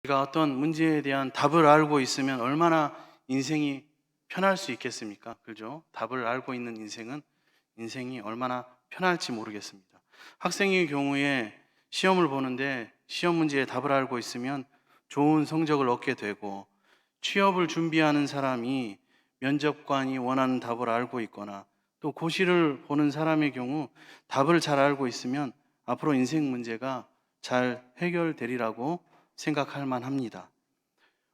우리가 어떤 문제에 대한 답을 알고 있으면 얼마나 인생이 편할 수 있겠습니까? 그죠? 답을 알고 있는 인생이 얼마나 편할지 모르겠습니다. 학생의 경우에 시험을 보는데 시험 문제에 답을 알고 있으면 좋은 성적을 얻게 되고, 취업을 준비하는 사람이 면접관이 원하는 답을 알고 있거나 또 고시를 보는 사람의 경우 답을 잘 알고 있으면 앞으로 인생 문제가 잘 해결되리라고 생각할 만합니다.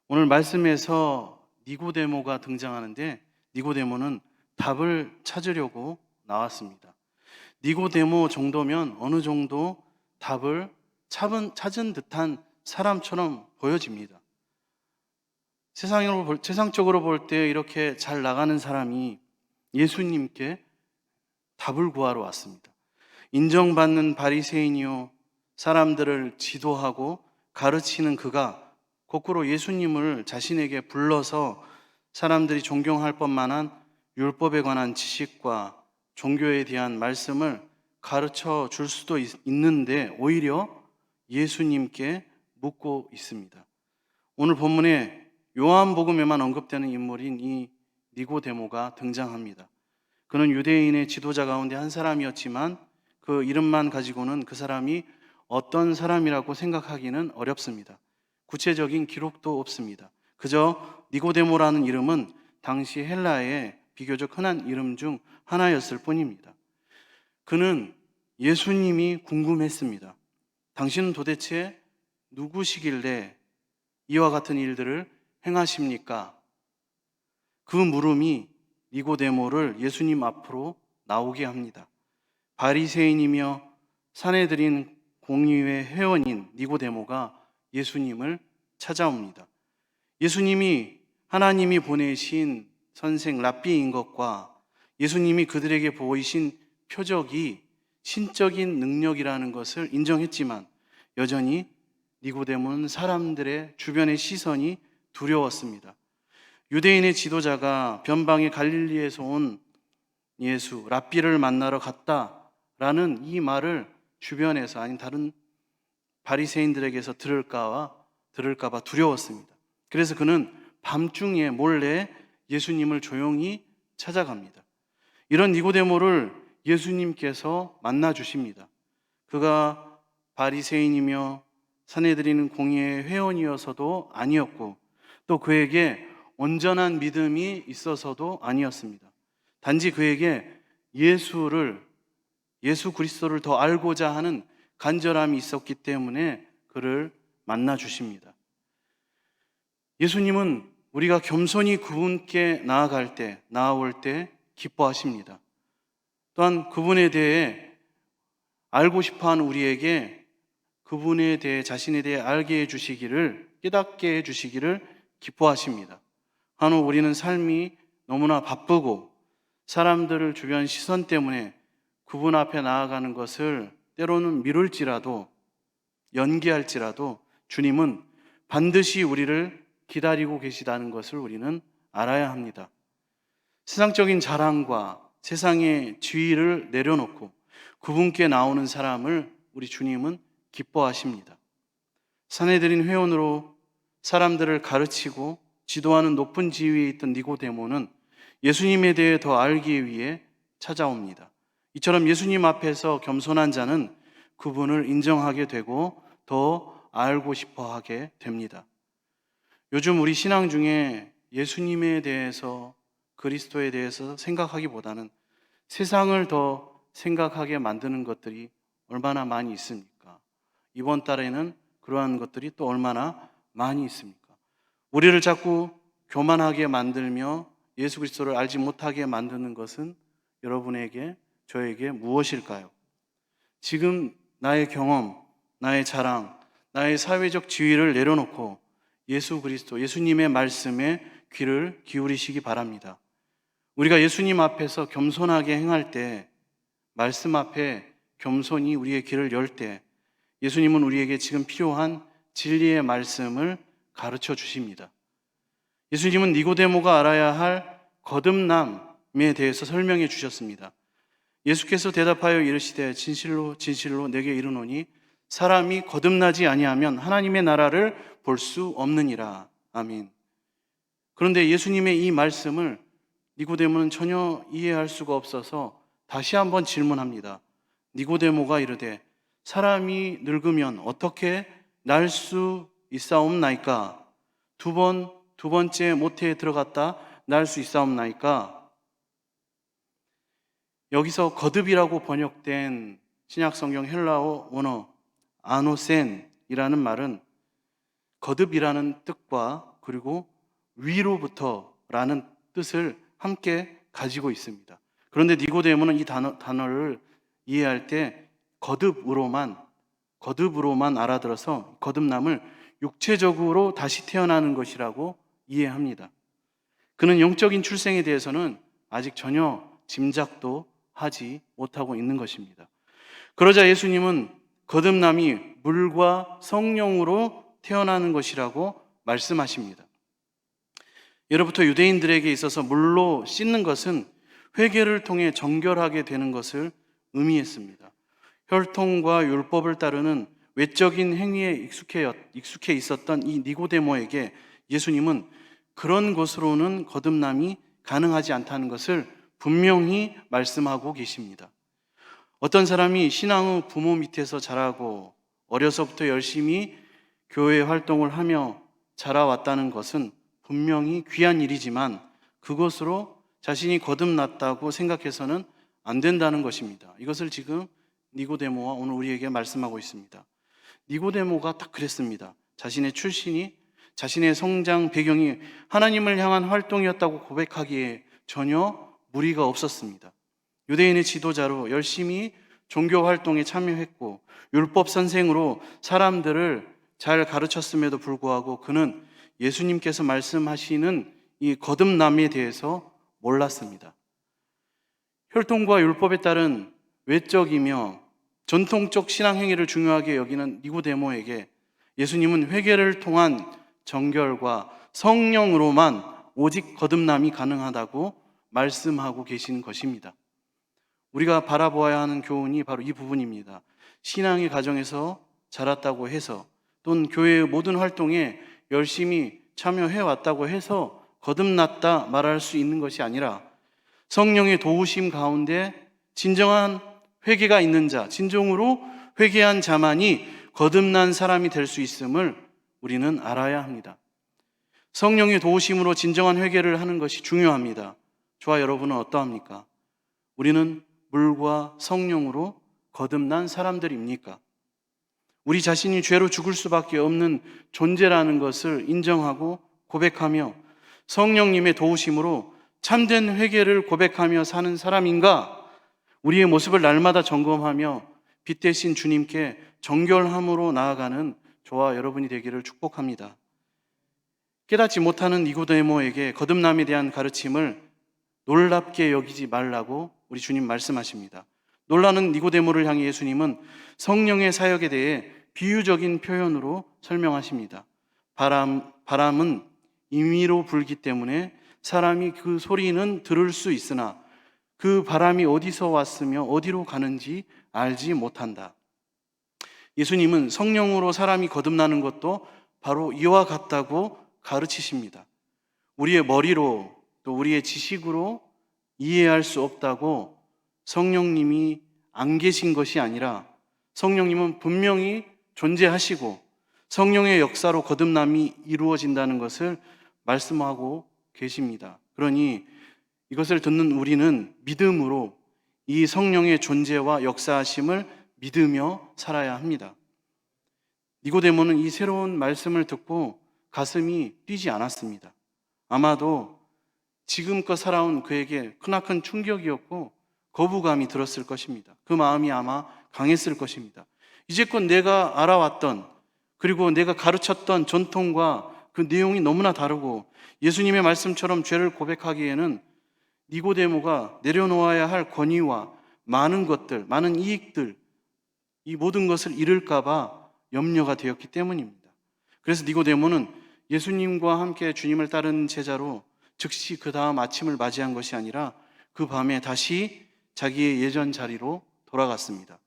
오늘 말씀에서 니고데모가 등장하는데, 니고데모는 답을 찾으려고 나왔습니다. 니고데모 정도면 어느 정도 답을 찾은 듯한 사람처럼 보여집니다. 세상적으로 볼 때 이렇게 잘 나가는 사람이 예수님께 답을 구하러 왔습니다. 인정받는 바리새인이요, 사람들을 지도하고 가르치는 그가 거꾸로 예수님을 자신에게 불러서 사람들이 존경할 법만한 율법에 관한 지식과 종교에 대한 말씀을 가르쳐 줄 수도 있는데 오히려 예수님께 묻고 있습니다. 오늘 본문에 요한복음에만 언급되는 인물인 이 니고데모가 등장합니다. 그는 유대인의 지도자 가운데 한 사람이었지만 그 이름만 가지고는 그 사람이 어떤 사람이라고 생각하기는 어렵습니다. 구체적인 기록도 없습니다. 그저 니고데모라는 이름은 당시 헬라의 비교적 흔한 이름 중 하나였을 뿐입니다. 그는 예수님이 궁금했습니다. 당신은 도대체 누구시길래 이와 같은 일들을 행하십니까? 그 물음이 니고데모를 예수님 앞으로 나오게 합니다. 바리새인이며 사내들인 공의회 회원인 니고데모가 예수님을 찾아옵니다. 예수님이 하나님이 보내신 선생 랍비인 것과 예수님이 그들에게 보이신 표적이 신적인 능력이라는 것을 인정했지만 여전히 니고데모는 사람들의 주변의 시선이 두려웠습니다. 유대인의 지도자가 변방의 갈릴리에서 온 예수, 랍비를 만나러 갔다라는 이 말을 주변에서 아닌 다른 바리새인들에게서 들을까봐 두려웠습니다. 그래서 그는 밤중에 몰래 예수님을 조용히 찾아갑니다. 이런 니고데모를 예수님께서 만나 주십니다. 그가 바리새인이며 사내들인 공의회 회원이어서도 아니었고 또 그에게 온전한 믿음이 있어서도 아니었습니다. 단지 그에게 예수 그리스도를 더 알고자 하는 간절함이 있었기 때문에 그를 만나 주십니다. 예수님은 우리가 겸손히 그분께 나아올 때 기뻐하십니다. 또한 그분에 대해 알고 싶어하는 우리에게 그분에 대해 자신에 대해 알게 해주시기를, 깨닫게 해주시기를 기뻐하십니다. 간혹 우리는 삶이 너무나 바쁘고 사람들을 주변 시선 때문에 그분 앞에 나아가는 것을 때로는 미룰지라도 연기할지라도 주님은 반드시 우리를 기다리고 계시다는 것을 우리는 알아야 합니다. 세상적인 자랑과 세상의 지위를 내려놓고 그분께 나오는 사람을 우리 주님은 기뻐하십니다. 사내들인 회원으로 사람들을 가르치고 지도하는 높은 지위에 있던 니고데모는 예수님에 대해 더 알기 위해 찾아옵니다. 이처럼 예수님 앞에서 겸손한 자는 그분을 인정하게 되고 더 알고 싶어 하게 됩니다. 요즘 우리 신앙 중에 예수님에 대해서, 그리스도에 대해서 생각하기보다는 세상을 더 생각하게 만드는 것들이 얼마나 많이 있습니까? 이번 달에는 그러한 것들이 또 얼마나 많이 있습니까? 우리를 자꾸 교만하게 만들며 예수 그리스도를 알지 못하게 만드는 것은 여러분에게, 저에게 무엇일까요? 지금 나의 경험, 나의 자랑, 나의 사회적 지위를 내려놓고 예수 그리스도, 예수님의 말씀에 귀를 기울이시기 바랍니다. 우리가 예수님 앞에서 겸손하게 행할 때, 말씀 앞에 겸손히 우리의 길을 열 때 예수님은 우리에게 지금 필요한 진리의 말씀을 가르쳐 주십니다. 예수님은 니고데모가 알아야 할 거듭남에 대해서 설명해 주셨습니다. 예수께서 대답하여 이르시되 진실로 진실로 내게 이르노니 사람이 거듭나지 아니하면 하나님의 나라를 볼 수 없느니라. 아멘. 그런데 예수님의 이 말씀을 니고데모는 전혀 이해할 수가 없어서 다시 한번 질문합니다. 니고데모가 이르되 사람이 늙으면 어떻게 날 수 있사옵나이까? 두 번째 모태에 들어갔다 날 수 있사옵나이까? 여기서 거듭이라고 번역된 신약성경 헬라어 원어 아노센이라는 말은 거듭이라는 뜻과 그리고 위로부터라는 뜻을 함께 가지고 있습니다. 그런데 니고데모는 이 단어를 이해할 때 거듭으로만 알아들어서 거듭남을 육체적으로 다시 태어나는 것이라고 이해합니다. 그는 영적인 출생에 대해서는 아직 전혀 짐작도 하지 못하고 있는 것입니다. 그러자 예수님은 거듭남이 물과 성령으로 태어나는 것이라고 말씀하십니다. 예로부터 유대인들에게 있어서 물로 씻는 것은 회개를 통해 정결하게 되는 것을 의미했습니다. 혈통과 율법을 따르는 외적인 행위에 익숙해 있었던 이 니고데모에게 예수님은 그런 것으로는 거듭남이 가능하지 않다는 것을 분명히 말씀하고 계십니다. 어떤 사람이 신앙 후 부모 밑에서 자라고 어려서부터 열심히 교회 활동을 하며 자라왔다는 것은 분명히 귀한 일이지만 그것으로 자신이 거듭났다고 생각해서는 안 된다는 것입니다. 이것을 지금 니고데모와 오늘 우리에게 말씀하고 있습니다. 니고데모가 딱 그랬습니다. 자신의 출신이, 자신의 성장 배경이 하나님을 향한 활동이었다고 고백하기에 전혀 무리가 없었습니다. 유대인의 지도자로 열심히 종교 활동에 참여했고 율법 선생으로 사람들을 잘 가르쳤음에도 불구하고 그는 예수님께서 말씀하시는 이 거듭남에 대해서 몰랐습니다. 혈통과 율법에 따른 외적이며 전통적 신앙 행위를 중요하게 여기는 니고데모에게 예수님은 회개를 통한 정결과 성령으로만 오직 거듭남이 가능하다고 말씀하고 계신 것입니다. 우리가 바라보아야 하는 교훈이 바로 이 부분입니다. 신앙의 가정에서 자랐다고 해서 또는 교회의 모든 활동에 열심히 참여해 왔다고 해서 거듭났다 말할 수 있는 것이 아니라 성령의 도우심 가운데 진정한 회개가 있는 자, 진정으로 회개한 자만이 거듭난 사람이 될 수 있음을 우리는 알아야 합니다. 성령의 도우심으로 진정한 회개를 하는 것이 중요합니다. 저와 여러분은 어떠합니까? 우리는 물과 성령으로 거듭난 사람들입니까? 우리 자신이 죄로 죽을 수밖에 없는 존재라는 것을 인정하고 고백하며 성령님의 도우심으로 참된 회개를 고백하며 사는 사람인가? 우리의 모습을 날마다 점검하며 빛 대신 주님께 정결함으로 나아가는 저와 여러분이 되기를 축복합니다. 깨닫지 못하는 니고데모에게 거듭남에 대한 가르침을 놀랍게 여기지 말라고 우리 주님 말씀하십니다. 놀라는 니고데모를 향해 예수님은 성령의 사역에 대해 비유적인 표현으로 설명하십니다. 바람은 임의로 불기 때문에 사람이 그 소리는 들을 수 있으나 그 바람이 어디서 왔으며 어디로 가는지 알지 못한다. 예수님은 성령으로 사람이 거듭나는 것도 바로 이와 같다고 가르치십니다. 우리의 머리로 또 우리의 지식으로 이해할 수 없다고 성령님이 안 계신 것이 아니라 성령님은 분명히 존재하시고 성령의 역사로 거듭남이 이루어진다는 것을 말씀하고 계십니다. 그러니 이것을 듣는 우리는 믿음으로 이 성령의 존재와 역사하심을 믿으며 살아야 합니다. 니고데모는 이 새로운 말씀을 듣고 가슴이 뛰지 않았습니다. 아마도 지금껏 살아온 그에게 크나큰 충격이었고 거부감이 들었을 것입니다. 그 마음이 아마 강했을 것입니다. 이제껏 내가 알아왔던 그리고 내가 가르쳤던 전통과 그 내용이 너무나 다르고 예수님의 말씀처럼 죄를 고백하기에는 니고데모가 내려놓아야 할 권위와 많은 것들, 많은 이익들, 이 모든 것을 잃을까 봐 염려가 되었기 때문입니다. 그래서 니고데모는 예수님과 함께 주님을 따르는 제자로 즉시 그 다음 아침을 맞이한 것이 아니라 그 밤에 다시 자기의 예전 자리로 돌아갔습니다.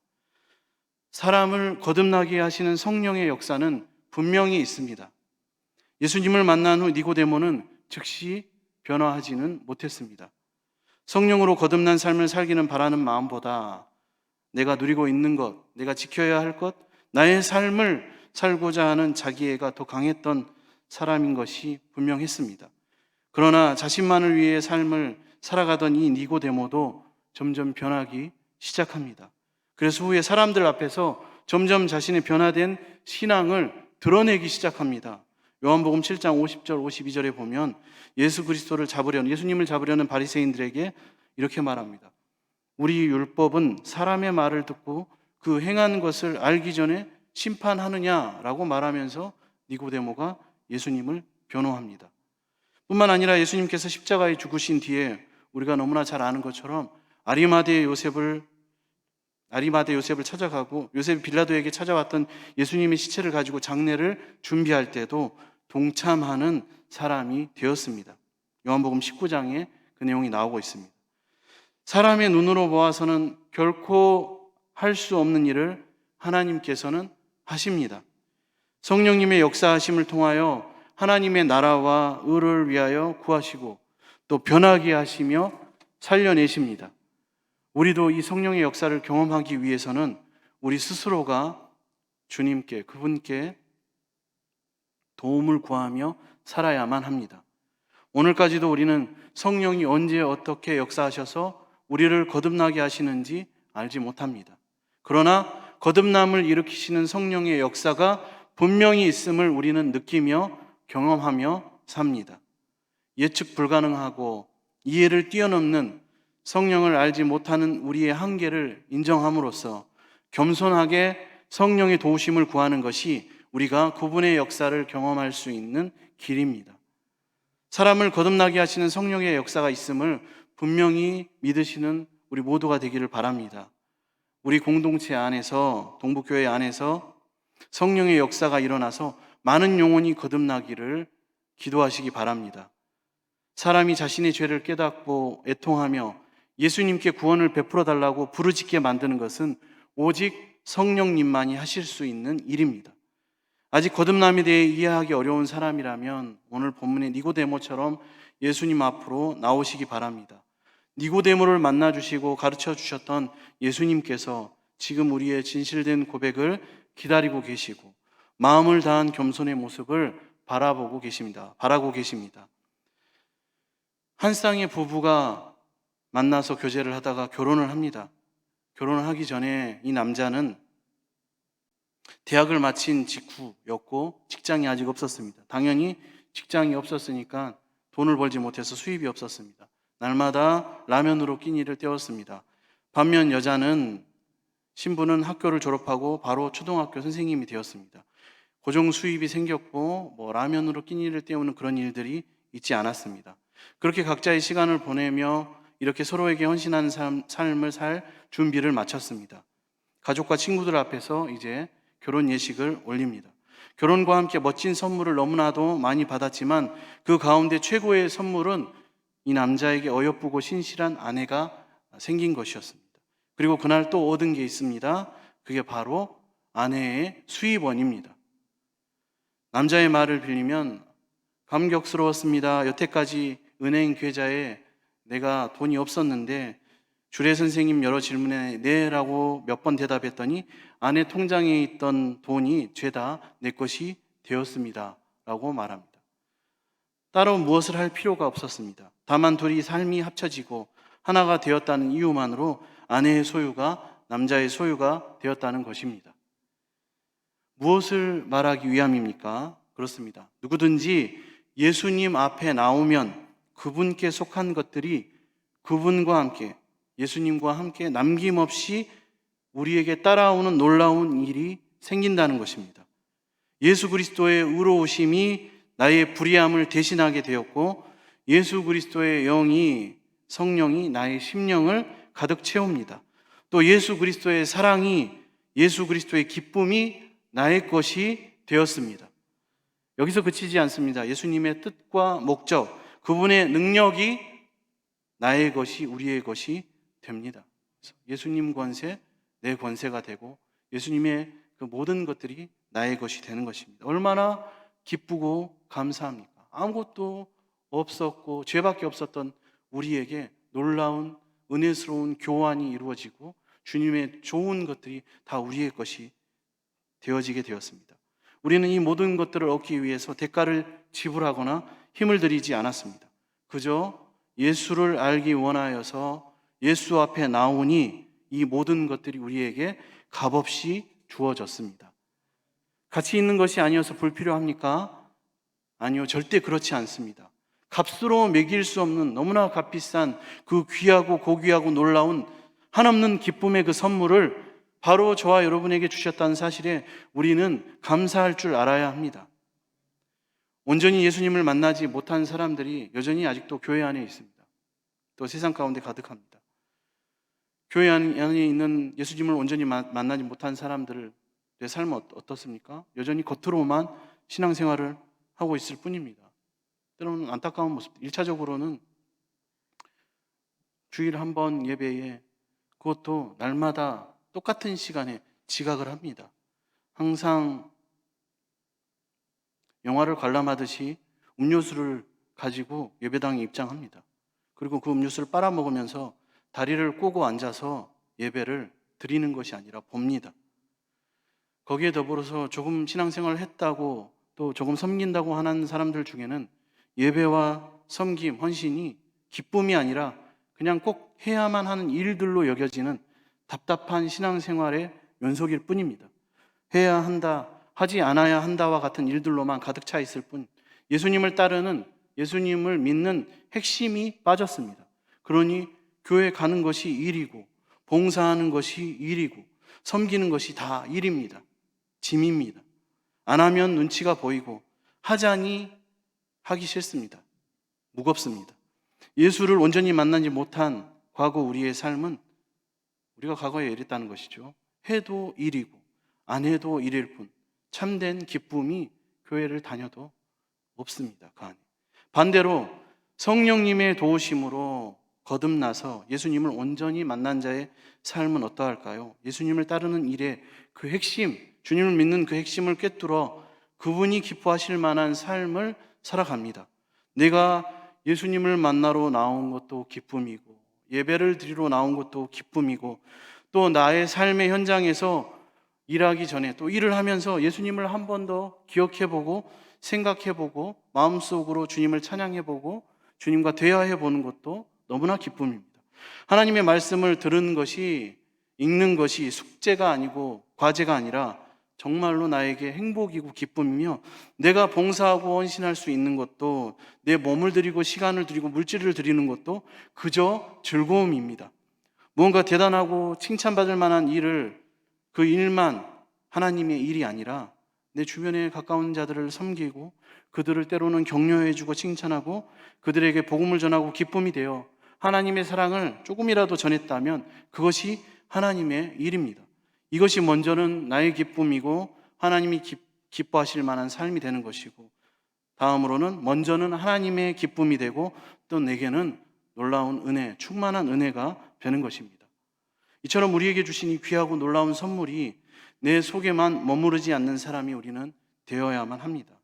사람을 거듭나게 하시는 성령의 역사는 분명히 있습니다. 예수님을 만난 후 니고데모는 즉시 변화하지는 못했습니다. 성령으로 거듭난 삶을 살기는 바라는 마음보다 내가 누리고 있는 것, 내가 지켜야 할 것, 나의 삶을 살고자 하는 자기애가 더 강했던 사람인 것이 분명했습니다. 그러나 자신만을 위해 삶을 살아가던 이 니고데모도 점점 변하기 시작합니다. 그래서 후에 사람들 앞에서 점점 자신의 변화된 신앙을 드러내기 시작합니다. 요한복음 7장 50절 52절에 보면 예수님을 잡으려는 바리새인들에게 이렇게 말합니다. 우리 율법은 사람의 말을 듣고 그 행한 것을 알기 전에 심판하느냐라고 말하면서 니고데모가 예수님을 변호합니다. 뿐만 아니라 예수님께서 십자가에 죽으신 뒤에 우리가 너무나 잘 아는 것처럼 아리마대 요셉을 찾아가고 요셉이 빌라도에게 찾아왔던 예수님의 시체를 가지고 장례를 준비할 때도 동참하는 사람이 되었습니다. 요한복음 19장에 그 내용이 나오고 있습니다. 사람의 눈으로 보아서는 결코 할 수 없는 일을 하나님께서는 하십니다. 성령님의 역사하심을 통하여 하나님의 나라와 의를 위하여 구하시고 또 변하게 하시며 살려내십니다. 우리도 이 성령의 역사를 경험하기 위해서는 우리 스스로가 주님께, 그분께 도움을 구하며 살아야만 합니다. 오늘까지도 우리는 성령이 언제 어떻게 역사하셔서 우리를 거듭나게 하시는지 알지 못합니다. 그러나 거듭남을 일으키시는 성령의 역사가 분명히 있음을 우리는 느끼며 경험하며 삽니다. 예측 불가능하고 이해를 뛰어넘는 성령을 알지 못하는 우리의 한계를 인정함으로써 겸손하게 성령의 도우심을 구하는 것이 우리가 그분의 역사를 경험할 수 있는 길입니다. 사람을 거듭나게 하시는 성령의 역사가 있음을 분명히 믿으시는 우리 모두가 되기를 바랍니다. 우리 공동체 안에서, 동북교회 안에서 성령의 역사가 일어나서 많은 영혼이 거듭나기를 기도하시기 바랍니다. 사람이 자신의 죄를 깨닫고 애통하며 예수님께 구원을 베풀어 달라고 부르짖게 만드는 것은 오직 성령님만이 하실 수 있는 일입니다. 아직 거듭남에 대해 이해하기 어려운 사람이라면 오늘 본문의 니고데모처럼 예수님 앞으로 나오시기 바랍니다. 니고데모를 만나 주시고 가르쳐 주셨던 예수님께서 지금 우리의 진실된 고백을 기다리고 계시고 마음을 다한 겸손의 모습을 바라고 계십니다. 한 쌍의 부부가 만나서 교제를 하다가 결혼을 합니다. 결혼을 하기 전에 이 남자는 대학을 마친 직후였고 직장이 아직 없었습니다. 당연히 직장이 없었으니까 돈을 벌지 못해서 수입이 없었습니다. 날마다 라면으로 끼니를 때웠습니다. 반면 신부는 학교를 졸업하고 바로 초등학교 선생님이 되었습니다. 고정 수입이 생겼고 라면으로 끼니를 때우는 그런 일들이 있지 않았습니다. 그렇게 각자의 시간을 보내며 이렇게 서로에게 헌신하는 삶을 살 준비를 마쳤습니다. 가족과 친구들 앞에서 이제 결혼 예식을 올립니다. 결혼과 함께 멋진 선물을 너무나도 많이 받았지만 그 가운데 최고의 선물은 이 남자에게 어여쁘고 신실한 아내가 생긴 것이었습니다. 그리고 그날 또 얻은 게 있습니다. 그게 바로 아내의 수입원입니다. 남자의 말을 빌리면 감격스러웠습니다. 여태까지 은행 계좌에 내가 돈이 없었는데 주례 선생님 여러 질문에 네라고 몇 번 대답했더니 아내 통장에 있던 돈이 죄다 내 것이 되었습니다 라고 말합니다. 따로 무엇을 할 필요가 없었습니다. 다만 둘이 삶이 합쳐지고 하나가 되었다는 이유만으로 아내의 소유가 남자의 소유가 되었다는 것입니다. 무엇을 말하기 위함입니까? 그렇습니다. 누구든지 예수님 앞에 나오면 그분께 속한 것들이 그분과 함께, 예수님과 함께 남김없이 우리에게 따라오는 놀라운 일이 생긴다는 것입니다. 예수 그리스도의 의로우심이 나의 불의함을 대신하게 되었고 예수 그리스도의 성령이 나의 심령을 가득 채웁니다. 또 예수 그리스도의 사랑이, 예수 그리스도의 기쁨이 나의 것이 되었습니다. 여기서 그치지 않습니다. 예수님의 뜻과 목적, 그분의 능력이 나의 것이, 우리의 것이 됩니다. 예수님 권세, 내 권세가 되고 예수님의 그 모든 것들이 나의 것이 되는 것입니다. 얼마나 기쁘고 감사합니까? 아무것도 없었고 죄밖에 없었던 우리에게 놀라운 은혜스러운 교환이 이루어지고 주님의 좋은 것들이 다 우리의 것이 되어지게 되었습니다. 우리는 이 모든 것들을 얻기 위해서 대가를 지불하거나 힘을 들이지 않았습니다. 그저 예수를 알기 원하여서 예수 앞에 나오니 이 모든 것들이 우리에게 값없이 주어졌습니다. 가치 있는 것이 아니어서 불필요합니까? 아니요, 절대 그렇지 않습니다. 값으로 매길 수 없는 너무나 값비싼 그 귀하고 고귀하고 놀라운 한없는 기쁨의 그 선물을 바로 저와 여러분에게 주셨다는 사실에 우리는 감사할 줄 알아야 합니다. 온전히 예수님을 만나지 못한 사람들이 여전히 아직도 교회 안에 있습니다. 또 세상 가운데 가득합니다. 교회 안에 있는 예수님을 온전히 만나지 못한 사람들을 내 삶은 어떻습니까? 여전히 겉으로만 신앙생활을 하고 있을 뿐입니다. 때로는 안타까운 모습. 1차적으로는 주일 한 번 예배에 그것도 날마다 똑같은 시간에 지각을 합니다. 항상 영화를 관람하듯이 음료수를 가지고 예배당에 입장합니다. 그리고 그 음료수를 빨아먹으면서 다리를 꼬고 앉아서 예배를 드리는 것이 아니라 봅니다. 거기에 더불어서 조금 신앙생활을 했다고 또 조금 섬긴다고 하는 사람들 중에는 예배와 섬김, 헌신이 기쁨이 아니라 그냥 꼭 해야만 하는 일들로 여겨지는 답답한 신앙생활의 연속일 뿐입니다. 해야 한다, 하지 않아야 한다와 같은 일들로만 가득 차 있을 뿐, 예수님을 따르는, 예수님을 믿는 핵심이 빠졌습니다. 그러니 교회 가는 것이 일이고 봉사하는 것이 일이고 섬기는 것이 다 일입니다. 짐입니다. 안 하면 눈치가 보이고 하자니 하기 싫습니다. 무겁습니다. 예수를 온전히 만나지 못한 과거 우리의 삶은 우리가 과거에 이랬다는 것이죠. 해도 일이고 안 해도 일일 뿐 참된 기쁨이 교회를 다녀도 없습니다. 그 안에. 반대로 성령님의 도우심으로 거듭나서 예수님을 온전히 만난 자의 삶은 어떠할까요? 예수님을 따르는 일의 그 핵심, 주님을 믿는 그 핵심을 꿰뚫어 그분이 기뻐하실 만한 삶을 살아갑니다. 내가 예수님을 만나러 나온 것도 기쁨이고 예배를 드리러 나온 것도 기쁨이고 또 나의 삶의 현장에서 일하기 전에 또 일을 하면서 예수님을 한 번 더 기억해보고 생각해보고 마음속으로 주님을 찬양해보고 주님과 대화해보는 것도 너무나 기쁨입니다. 하나님의 말씀을 들은 것이, 읽는 것이 숙제가 아니고 과제가 아니라 정말로 나에게 행복이고 기쁨이며 내가 봉사하고 헌신할 수 있는 것도 내 몸을 드리고 시간을 드리고 물질을 드리는 것도 그저 즐거움입니다. 무언가 대단하고 칭찬받을 만한 일을 그 일만 하나님의 일이 아니라 내 주변에 가까운 자들을 섬기고 그들을 때로는 격려해주고 칭찬하고 그들에게 복음을 전하고 기쁨이 되어 하나님의 사랑을 조금이라도 전했다면 그것이 하나님의 일입니다. 이것이 먼저는 나의 기쁨이고 하나님이 기뻐하실 만한 삶이 되는 것이고 다음으로는 먼저는 하나님의 기쁨이 되고 또 내게는 놀라운 은혜, 충만한 은혜가 되는 것입니다. 이처럼 우리에게 주신 이 귀하고 놀라운 선물이 내 속에만 머무르지 않는 사람이 우리는 되어야만 합니다.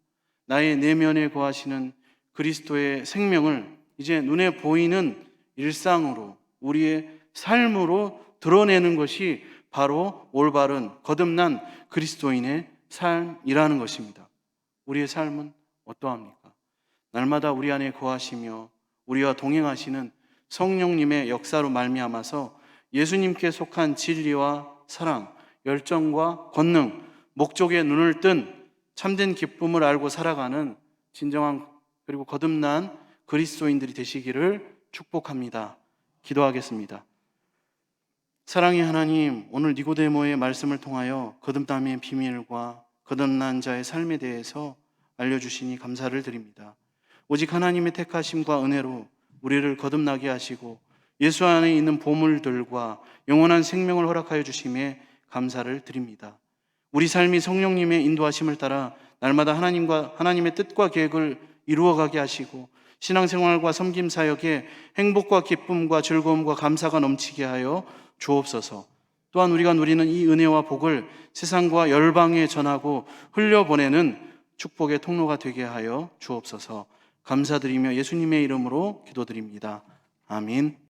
나의 내면에 거하시는 그리스도의 생명을 이제 눈에 보이는 일상으로 우리의 삶으로 드러내는 것이 바로 올바른 거듭난 그리스도인의 삶이라는 것입니다. 우리의 삶은 어떠합니까? 날마다 우리 안에 거하시며 우리와 동행하시는 성령님의 역사로 말미암아서 예수님께 속한 진리와 사랑, 열정과 권능, 목적에 눈을 뜬 참된 기쁨을 알고 살아가는 진정한 그리고 거듭난 그리스도인들이 되시기를 축복합니다. 기도하겠습니다. 사랑의 하나님, 오늘 니고데모의 말씀을 통하여 거듭남의 비밀과 거듭난 자의 삶에 대해서 알려주시니 감사를 드립니다. 오직 하나님의 택하심과 은혜로 우리를 거듭나게 하시고 예수 안에 있는 보물들과 영원한 생명을 허락하여 주심에 감사를 드립니다. 우리 삶이 성령님의 인도하심을 따라 날마다 하나님의 뜻과 계획을 이루어가게 하시고 신앙생활과 섬김 사역에 행복과 기쁨과 즐거움과 감사가 넘치게 하여 주옵소서. 또한 우리가 누리는 이 은혜와 복을 세상과 열방에 전하고 흘려보내는 축복의 통로가 되게 하여 주옵소서. 감사드리며 예수님의 이름으로 기도드립니다. 아멘.